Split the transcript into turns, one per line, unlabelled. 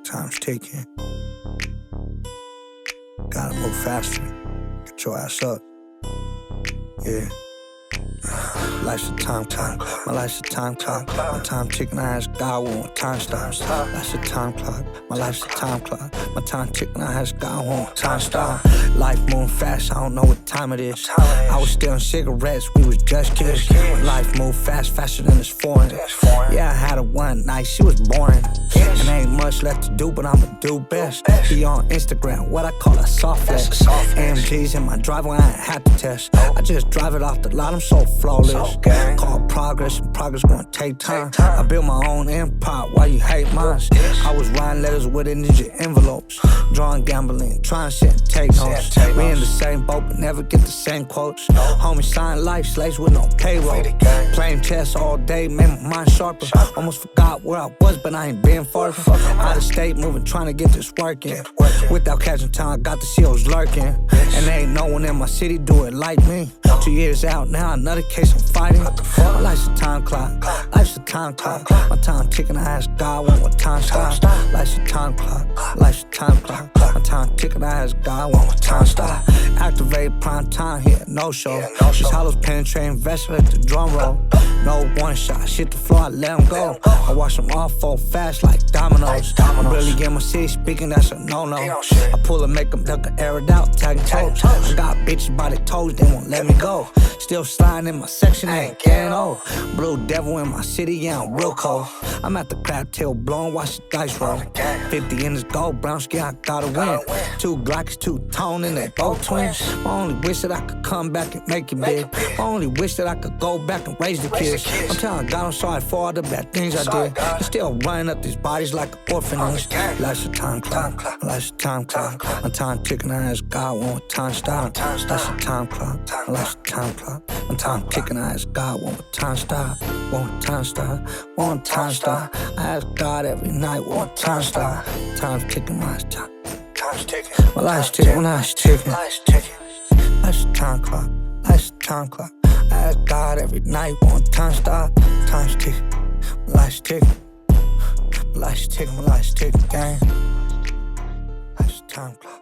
Time's ticking. Gotta move faster. Get your ass up. Yeah. Life's a time clock. My life's a time clock. My time ticking, I ask God when time stops. Life's a time clock. My life's a time clock. My time ticking, I ask God when time stops. Life moving fast, I don't know what time it is. I was stealing cigarettes, we was just kids. Life moved fast, faster than it's foreign. Yeah, I had her one night, she was boring. And ain't much left to do, but I'ma do best. Be on Instagram, what I call a soft flex. AMG's in my driveway, I ain't had to test. I just drive it off the lot, I'm so flawless. Call progress, and progress gonna take time. I built my own empire, why you hate mine? I was writing letters with ninja envelopes, drawing, gambling, trying shit and take notes. We in the same boat, but never get the same quotes. Homie sign life, slaves with no payroll. Playing chess all day, made my mind sharper. Almost forgot where I was, but I ain't been far. Out of state, moving, trying to get this working. Without catching time, I got the CEOs lurking. And there ain't no one in my city do it like me. 2 years out now, another case I'm fighting. My life's a time clock, life's a time clock. My time ticking, I ask God when time stops. Life's a time clock, life's a time clock. My time ticking, I ask God when time stops. Activate prime time here, no show. These hollows penetrating vessel at the drum roll. No one shot, shit the floor, I let them go. I watch them all fall fast like dominoes. I'm really in my city speaking, that's a no-no. I pull and make them duck and air it out, tagging toes. I got bitches by their toes, they won't let me go. Still sliding in my section, ain't getting old. Blue devil in my city, yeah, I'm real cold. I'm at the crab tail blowing, watch the dice roll. 50 in this gold, brown skin, I gotta win. 2 Glocks, 2-tone, and they both twins. I only wish that I could come back and make it big. I only wish that I could go back and raise the kids. I'm telling God I'm sorry for all the bad things I did. I'm still running up these bodies like an orphanage. Life's a time clock, life's a time clock. My time ticking, I ask God when time stop. Life's a time clock, life's a time clock. My time ticking, I ask God when time stop. When time stop, when time stop. I ask God every night when time stop. Time's ticking, my time. Time's ticking. My life's ticking, my life's ticking. Life's a time clock, life's a time clock. I ask God every night when time stop. Time's ticking, my life's ticking. My life's ticking, my life's ticking, gang. Life's a time clock.